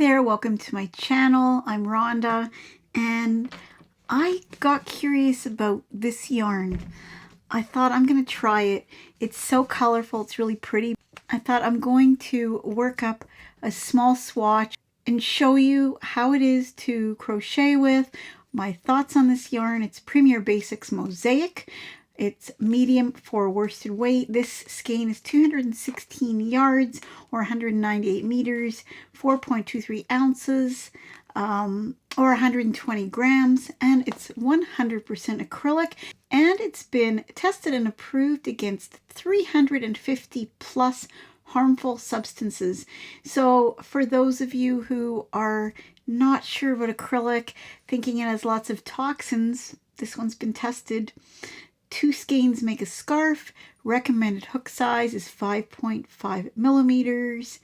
there, welcome to my channel. I'm Rhonda and I got curious about this yarn. I thought I'm going to try it. It's so colorful, it's really pretty. I thought I'm going to work up a small swatch and show you how it is to crochet with, my thoughts on this yarn. It's Premier Basix Mosaic. It's medium for worsted weight. This skein is 216 yards or 198 meters, 4.23 ounces, or 120 grams, and it's 100% acrylic, and it's been tested and approved against 350 plus harmful substances. So for those of you who are not sure about acrylic, thinking it has lots of toxins, this one's been tested. 2 skeins make a scarf. Recommended hook size is 5.5 millimeters.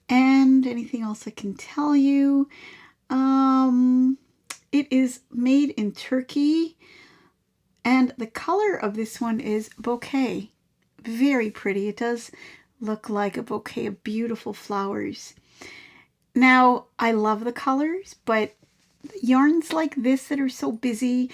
And anything else I can tell you? It is made in Turkey. And the color of this one is bouquet. Very pretty. It does look like a bouquet of beautiful flowers. Now, I love the colors, but yarns like this that are so busy,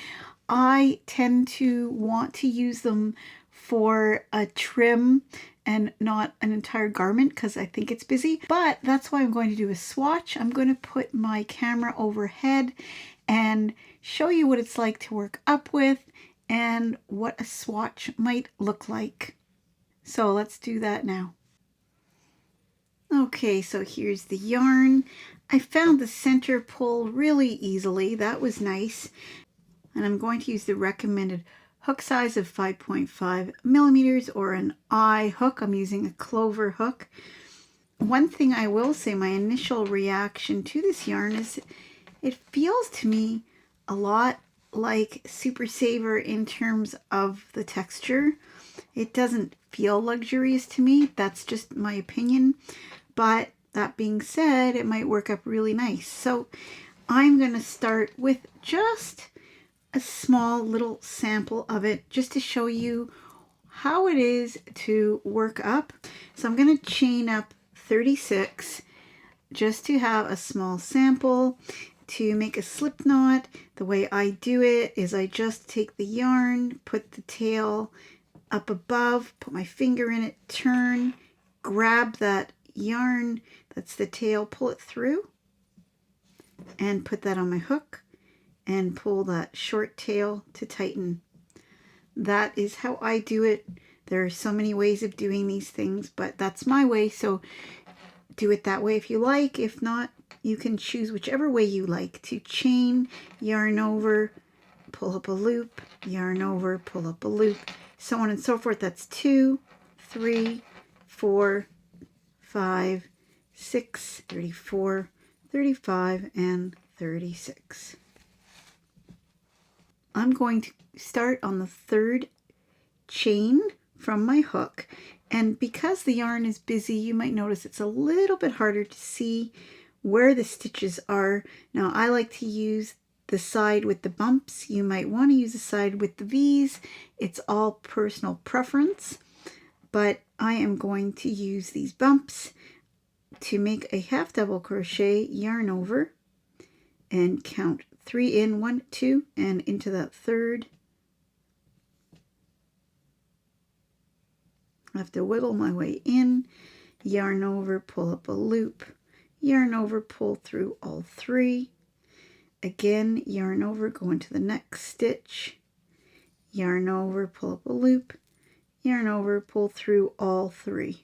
I tend to want to use them for a trim and not an entire garment because I think it's busy. But that's why I'm going to do a swatch. I'm going to put my camera overhead and show you what it's like to work up with and what a swatch might look like. So let's do that now. Okay, so here's the yarn. I found the center pull really easily. That was nice. And I'm going to use the recommended hook size of 5.5 millimeters or an eye hook. I'm using a clover hook. One thing I will say, my initial reaction to this yarn is it feels to me a lot like Super Saver in terms of the texture. It doesn't feel luxurious to me. That's just my opinion. But that being said, it might work up really nice. So I'm going to start with just a small little sample of it just to show you how it is to work up. So I'm going to chain up 36 just to have a small sample. To make a slip knot, the way I do it is I just take the yarn, put the tail up above, put my finger in it, turn, grab that yarn that's the tail, pull it through, and put that on my hook and pull that short tail to tighten. That is how I do it. There are so many ways of doing these things, but that's my way, so do it that way if you like. If not, you can choose whichever way you like to chain, yarn over, pull up a loop, yarn over, pull up a loop, so on and so forth. That's 2, 3, 4, 5, 6, 34, 35, and 36. I'm going to start on the 3rd chain from my hook, and because the yarn is busy, you might notice it's a little bit harder to see where the stitches are. Now I like to use the side with the bumps. You might want to use the side with the V's. It's all personal preference, but I am going to use these bumps to make a half double crochet, yarn over, and count 3 in, 1, 2, and into that 3rd. I have to wiggle my way in, yarn over, pull up a loop, yarn over, pull through all 3. Again, yarn over, go into the next stitch, yarn over, pull up a loop, yarn over, pull through all 3.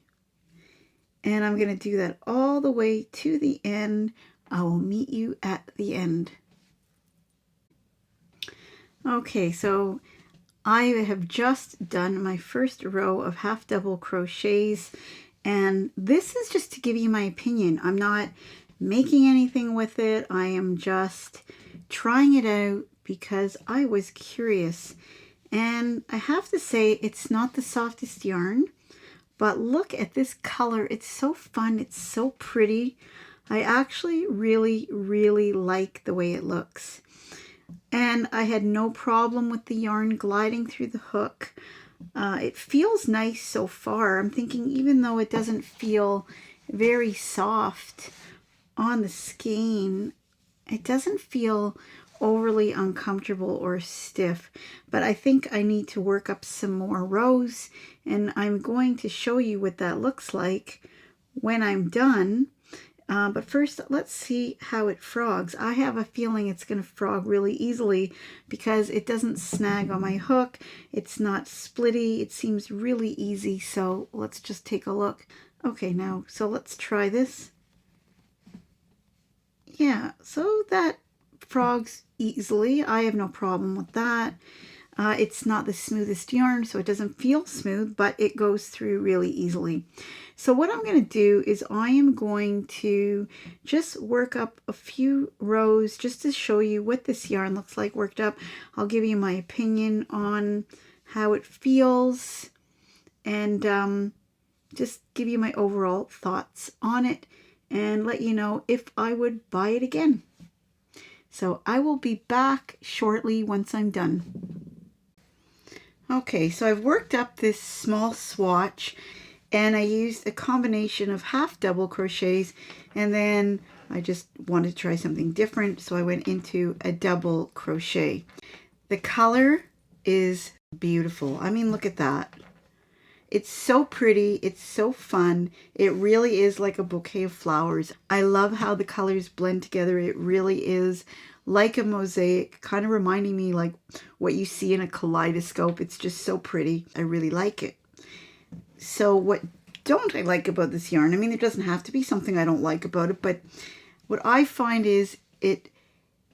And I'm going to do that all the way to the end. I will meet you at the end. Okay, so I have just done my first row of half double crochets, and this is just to give you my opinion. I'm not making anything with it. I am just trying it out because I was curious. And I have to say, it's not the softest yarn, but look at this color. It's so fun. It's so pretty. I actually really, really like the way it looks. And I had no problem with the yarn gliding through the hook. It feels nice so far. I'm thinking even though it doesn't feel very soft, on the skein, it doesn't feel overly uncomfortable or stiff, but I think I need to work up some more rows, and I'm going to show you what that looks like when I'm done. But first, let's see how it frogs. I have a feeling it's going to frog really easily because it doesn't snag on my hook. It's not splitty. It seems really easy. So let's just take a look. Okay, now, so let's try this. Yeah, so that frogs easily. I have no problem with that. It's not the smoothest yarn, so it doesn't feel smooth, but it goes through really easily. So what I'm going to do is I am going to just work up a few rows just to show you what this yarn looks like worked up. I'll give you my opinion on how it feels and just give you my overall thoughts on it and let you know if I would buy it again. So I will be back shortly once I'm done. Okay, so I've worked up this small swatch and I used a combination of half double crochets, and then I just wanted to try something different, so I went into a double crochet. The color is beautiful. I mean, look at that. It's so pretty. It's so fun. It really is like a bouquet of flowers. I love how the colors blend together. It really is like a mosaic, kind of reminding me like what you see in a kaleidoscope. It's just so pretty. I really like it. So what don't I like about this yarn? I mean, there doesn't have to be something I don't like about it, but what I find is it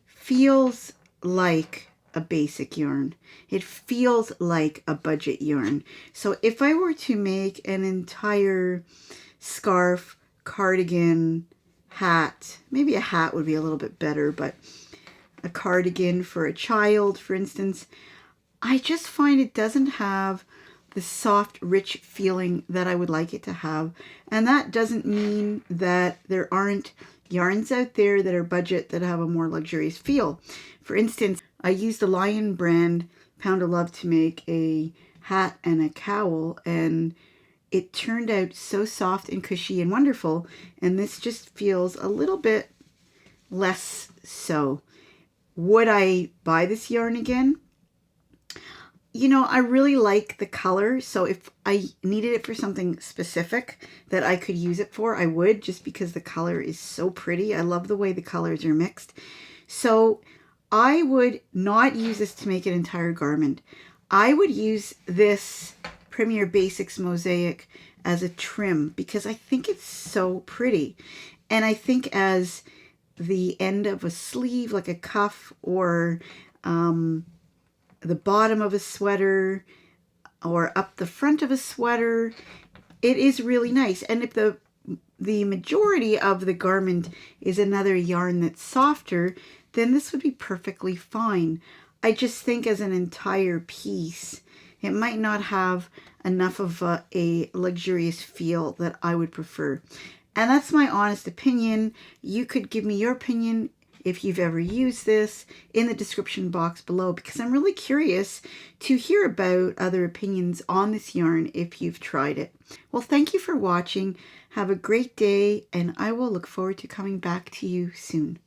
feels like a basic yarn. It feels like a budget yarn. So if I were to make an entire scarf, cardigan, hat, maybe a hat would be a little bit better, but a cardigan for a child, for instance, I just find it doesn't have the soft, rich feeling that I would like it to have. And that doesn't mean that there aren't yarns out there that are budget that have a more luxurious feel. For instance, I used the Lion brand Pound of Love to make a hat and a cowl, and it turned out so soft and cushy and wonderful, and this just feels a little bit less so. Would I buy this yarn again? You know, I really like the color, so if I needed it for something specific that I could use it for, I would, just because the color is so pretty. I love the way the colors are mixed. So I would not use this to make an entire garment. I would use this Premier Basix Mosaic as a trim because I think it's so pretty. And I think as the end of a sleeve, like a cuff, or the bottom of a sweater, or up the front of a sweater, it is really nice. And if the majority of the garment is another yarn that's softer, then this would be perfectly fine. I just think as an entire piece, it might not have enough of a luxurious feel that I would prefer. And that's my honest opinion. You could give me your opinion if you've ever used this in the description box below, because I'm really curious to hear about other opinions on this yarn if you've tried it. Well, thank you for watching. Have a great day, and I will look forward to coming back to you soon.